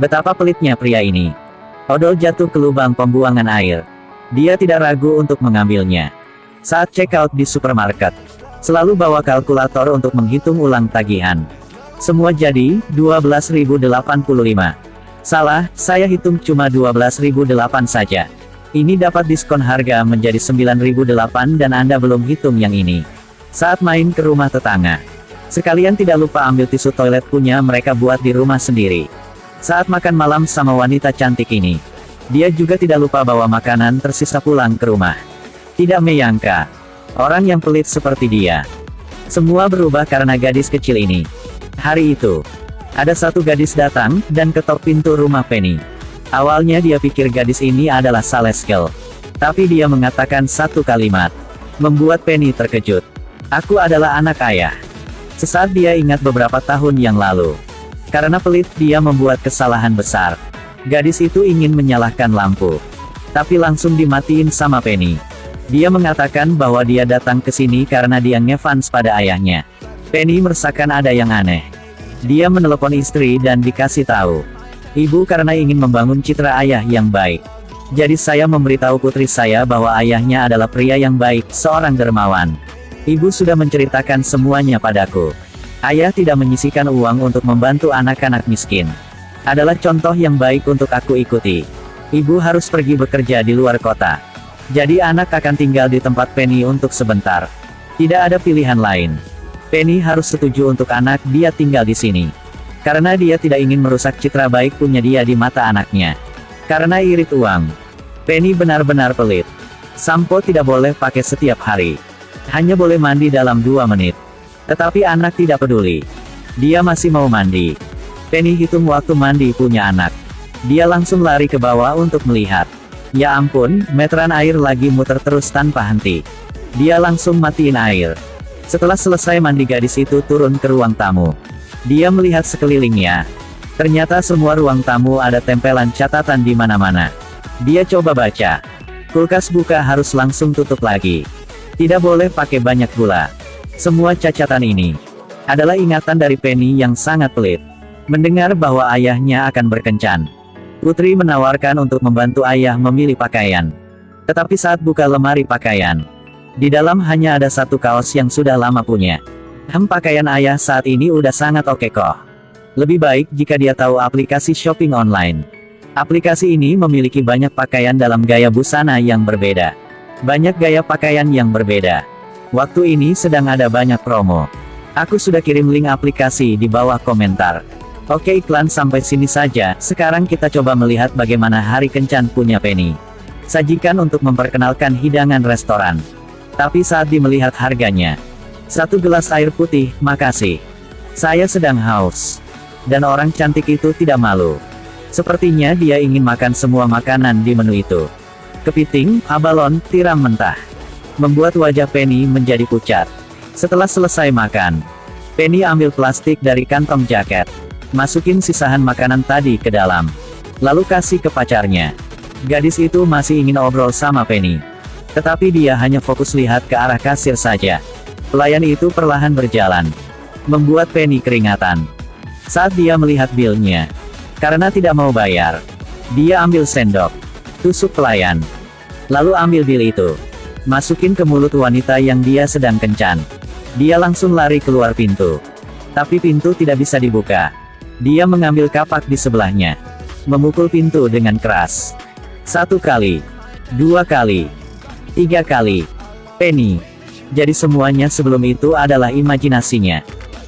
Betapa pelitnya pria ini. Odol jatuh ke lubang pembuangan air. Dia tidak ragu untuk mengambilnya. Saat check out di supermarket, selalu bawa kalkulator untuk menghitung ulang tagihan. Semua jadi 12.085. Salah, saya hitung cuma 12.008 saja. Ini dapat diskon harga menjadi 9.008 dan Anda belum hitung yang ini. Saat main ke rumah tetangga, sekalian tidak lupa ambil tisu toilet punya mereka buat di rumah sendiri. Saat makan malam sama wanita cantik ini, dia juga tidak lupa bawa makanan tersisa pulang ke rumah. Tidak menyangka, orang yang pelit seperti dia. Semua berubah karena gadis kecil ini. Hari itu, ada satu gadis datang dan ketok pintu rumah Penny. Awalnya dia pikir gadis ini adalah Saleskel. Tapi dia mengatakan satu kalimat, membuat Penny terkejut. Aku adalah anak ayah. Sesaat dia ingat beberapa tahun yang lalu. Karena pelit, dia membuat kesalahan besar. Gadis itu ingin menyalakan lampu. Tapi langsung dimatiin sama Penny. Dia mengatakan bahwa dia datang ke sini karena dia ngefans pada ayahnya. Penny merasakan ada yang aneh. Dia menelepon istri dan dikasih tahu. Ibu, karena ingin membangun citra ayah yang baik. Jadi saya memberitahu putri saya bahwa ayahnya adalah pria yang baik, seorang dermawan. Ibu sudah menceritakan semuanya padaku. Ayah tidak menyisihkan uang untuk membantu anak-anak miskin. Adalah contoh yang baik untuk aku ikuti. Ibu harus pergi bekerja di luar kota. Jadi anak akan tinggal di tempat Penny untuk sebentar. Tidak ada pilihan lain. Penny harus setuju untuk anak dia tinggal di sini. Karena dia tidak ingin merusak citra baik punya dia di mata anaknya. Karena irit uang. Penny benar-benar pelit. Sampo tidak boleh pakai setiap hari. Hanya boleh mandi dalam 2 menit. Tetapi anak tidak peduli. Dia masih mau mandi. Penny hitung waktu mandi punya anak. Dia langsung lari ke bawah untuk melihat. Ya ampun, meteran air lagi muter terus tanpa henti. Dia langsung matiin air. Setelah selesai mandi, gadis itu turun ke ruang tamu. Dia melihat sekelilingnya. Ternyata semua ruang tamu ada tempelan catatan di mana-mana. Dia coba baca. Kulkas buka harus langsung tutup lagi. Tidak boleh pakai banyak gula. Semua cacatan ini adalah ingatan dari Penny yang sangat pelit. Mendengar bahwa ayahnya akan berkencan, putri menawarkan untuk membantu ayah memilih pakaian. Tetapi saat buka lemari pakaian, di dalam hanya ada satu kaos yang sudah lama punya. Pakaian ayah saat ini udah sangat oke kok. Lebih baik jika dia tahu aplikasi shopping online. Aplikasi ini memiliki banyak pakaian dalam gaya busana yang berbeda. Banyak gaya pakaian yang berbeda. Waktu ini sedang ada banyak promo. Aku sudah kirim link aplikasi di bawah komentar. Oke, iklan sampai sini saja. Sekarang kita coba melihat bagaimana hari kencan punya Penny. Sajikan untuk memperkenalkan hidangan restoran. Tapi saat melihat harganya, 1 gelas air putih, makasih. Saya sedang haus. Dan orang cantik itu tidak malu. Sepertinya dia ingin makan semua makanan di menu itu. Kepiting, abalon, tiram mentah. Membuat wajah Penny menjadi pucat. Setelah selesai makan, Penny ambil plastik dari kantong jaket. Masukin sisahan makanan tadi ke dalam. Lalu kasih ke pacarnya. Gadis itu masih ingin obrol sama Penny. Tetapi dia hanya fokus lihat ke arah kasir saja. Pelayan itu perlahan berjalan. Membuat Penny keringatan. Saat dia melihat bilnya. Karena tidak mau bayar, dia ambil sendok. Tusuk pelayan. Lalu ambil bil itu. Masukin ke mulut wanita yang dia sedang kencan. Dia langsung lari keluar pintu. Tapi pintu tidak bisa dibuka. Dia mengambil kapak di sebelahnya. Memukul pintu dengan keras. 1 kali. 2 kali. 3 kali. Penny. Jadi semuanya sebelum itu adalah imajinasinya.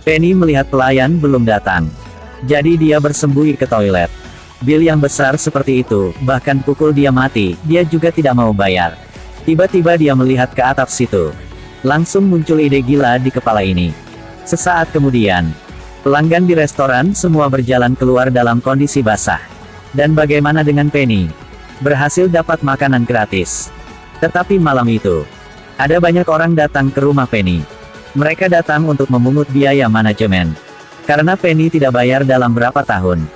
Penny melihat pelayan belum datang. Jadi dia bersembunyi ke toilet. Bil yang besar seperti itu, bahkan pukul dia mati, dia juga tidak mau bayar. Tiba-tiba dia melihat ke atap situ. Langsung muncul ide gila di kepala ini. Sesaat kemudian, pelanggan di restoran semua berjalan keluar dalam kondisi basah. Dan bagaimana dengan Penny? Berhasil dapat makanan gratis. Tetapi malam itu, ada banyak orang datang ke rumah Penny. Mereka datang untuk memungut biaya manajemen. Karena Penny tidak bayar dalam berapa tahun.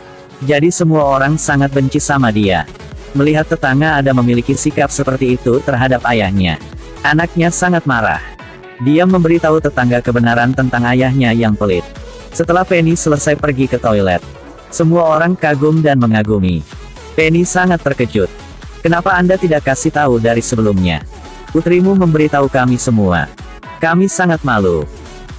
Jadi semua orang sangat benci sama dia. Melihat tetangga ada memiliki sikap seperti itu terhadap ayahnya. Anaknya sangat marah. Dia memberitahu tetangga kebenaran tentang ayahnya yang pelit. Setelah Penny selesai pergi ke toilet, Semua orang kagum dan mengagumi. Penny sangat terkejut. Kenapa Anda tidak kasih tahu dari sebelumnya? Putrimu memberitahu kami semua. Kami sangat malu.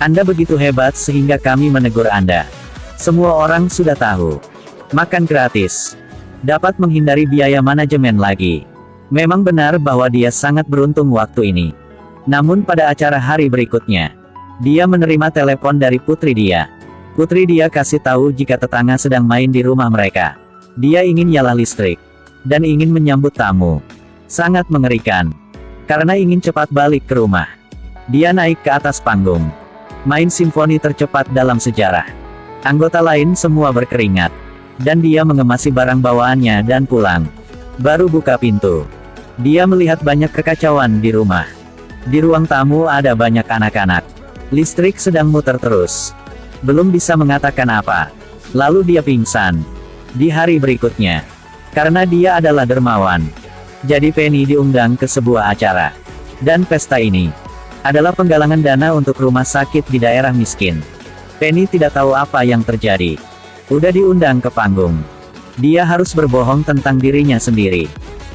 Anda begitu hebat sehingga kami menegur Anda. Semua orang sudah tahu. Makan gratis. Dapat menghindari biaya manajemen lagi. Memang benar bahwa dia sangat beruntung waktu ini. Namun pada acara hari berikutnya, dia menerima telepon dari putri dia. Putri dia kasih tahu jika tetangga sedang main di rumah mereka. Dia ingin nyala listrik. Dan ingin menyambut tamu. Sangat mengerikan. Karena ingin cepat balik ke rumah. Dia naik ke atas panggung. Main simfoni tercepat dalam sejarah. Anggota lain semua berkeringat. Dan dia mengemasi barang bawaannya dan pulang. Baru buka pintu. Dia melihat banyak kekacauan di rumah. Di ruang tamu ada banyak anak-anak. Listrik sedang muter terus. Belum bisa mengatakan apa. Lalu dia pingsan. Di hari berikutnya. Karena dia adalah dermawan. Jadi Penny diundang ke sebuah acara. Dan pesta ini adalah penggalangan dana untuk rumah sakit di daerah miskin. Penny tidak tahu apa yang terjadi. Udah diundang ke panggung. Dia harus berbohong tentang dirinya sendiri.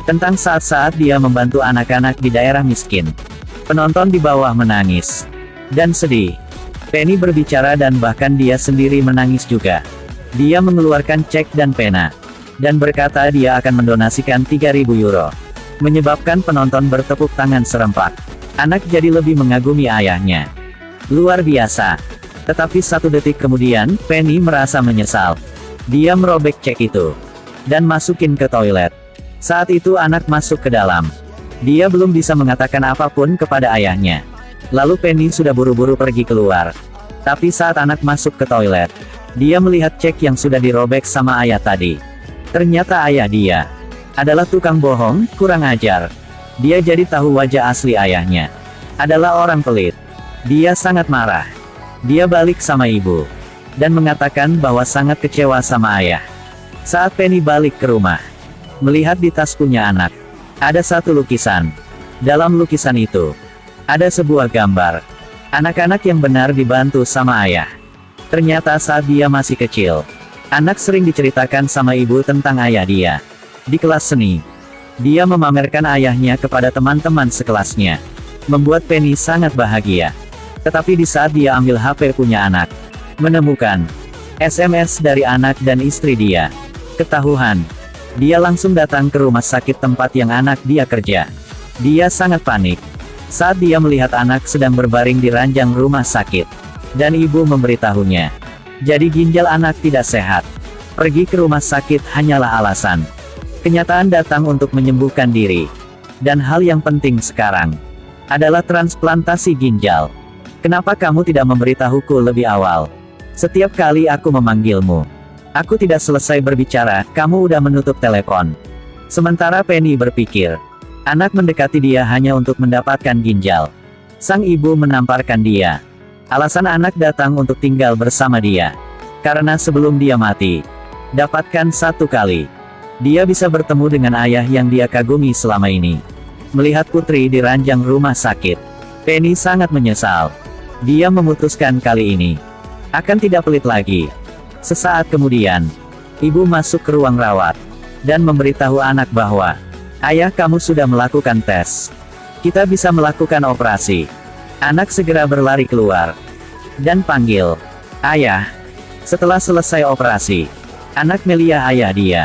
Tentang saat-saat dia membantu anak-anak di daerah miskin. Penonton di bawah menangis. Dan sedih. Penny berbicara dan bahkan dia sendiri menangis juga. Dia mengeluarkan cek dan pena. Dan berkata dia akan mendonasikan 3.000 euro. Menyebabkan penonton bertepuk tangan serempak. Anak jadi lebih mengagumi ayahnya. Luar biasa. Tetapi 1 detik kemudian, Penny merasa menyesal. Dia merobek cek itu. Dan masukin ke toilet. Saat itu anak masuk ke dalam. Dia belum bisa mengatakan apapun kepada ayahnya. Lalu Penny sudah buru-buru pergi keluar. Tapi saat anak masuk ke toilet, dia melihat cek yang sudah dirobek sama ayah tadi. Ternyata ayah dia adalah tukang bohong, kurang ajar. Dia jadi tahu wajah asli ayahnya adalah orang pelit. Dia sangat marah. Dia balik sama ibu dan mengatakan bahwa sangat kecewa sama ayah. Saat Penny balik ke rumah, melihat di tas punya anak, ada satu lukisan. Dalam lukisan itu, ada sebuah gambar. Anak-anak yang benar dibantu sama ayah. Ternyata saat dia masih kecil, anak sering diceritakan sama ibu tentang ayah dia. Di kelas seni, dia memamerkan ayahnya kepada teman-teman sekelasnya. Membuat Penny sangat bahagia. Tetapi di saat dia ambil HP punya anak, menemukan SMS dari anak dan istri dia. Ketahuan. Dia langsung datang ke rumah sakit tempat yang anak dia kerja. Dia sangat panik. Saat dia melihat anak sedang berbaring di ranjang rumah sakit. Dan ibu memberitahunya. Jadi ginjal anak tidak sehat. Pergi ke rumah sakit hanyalah alasan. Kenyataan datang untuk menyembuhkan diri. Dan hal yang penting sekarang adalah transplantasi ginjal. Kenapa kamu tidak memberitahuku lebih awal? Setiap kali aku memanggilmu, aku tidak selesai berbicara, kamu udah menutup telepon. Sementara Penny berpikir, anak mendekati dia hanya untuk mendapatkan ginjal. Sang ibu menamparkan dia. Alasan anak datang untuk tinggal bersama dia. Karena sebelum dia mati, dapatkan 1 kali. Dia bisa bertemu dengan ayah yang dia kagumi selama ini. Melihat putri di ranjang rumah sakit, Penny sangat menyesal. Dia memutuskan kali ini akan tidak pelit lagi. Sesaat kemudian, ibu masuk ke ruang rawat dan memberitahu anak bahwa ayah kamu sudah melakukan tes. Kita bisa melakukan operasi. Anak segera berlari keluar dan panggil ayah. Setelah selesai operasi, anak melihat ayah dia.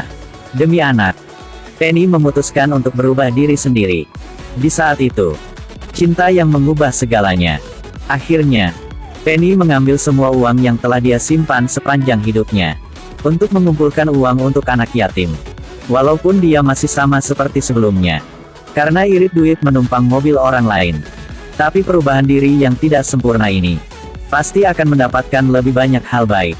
Demi anak, Penny memutuskan untuk berubah diri sendiri. Di saat itu, cinta yang mengubah segalanya. Akhirnya, Penny mengambil semua uang yang telah dia simpan sepanjang hidupnya untuk mengumpulkan uang untuk anak yatim. Walaupun dia masih sama seperti sebelumnya, karena irit duit menumpang mobil orang lain. Tapi perubahan diri yang tidak sempurna ini pasti akan mendapatkan lebih banyak hal baik.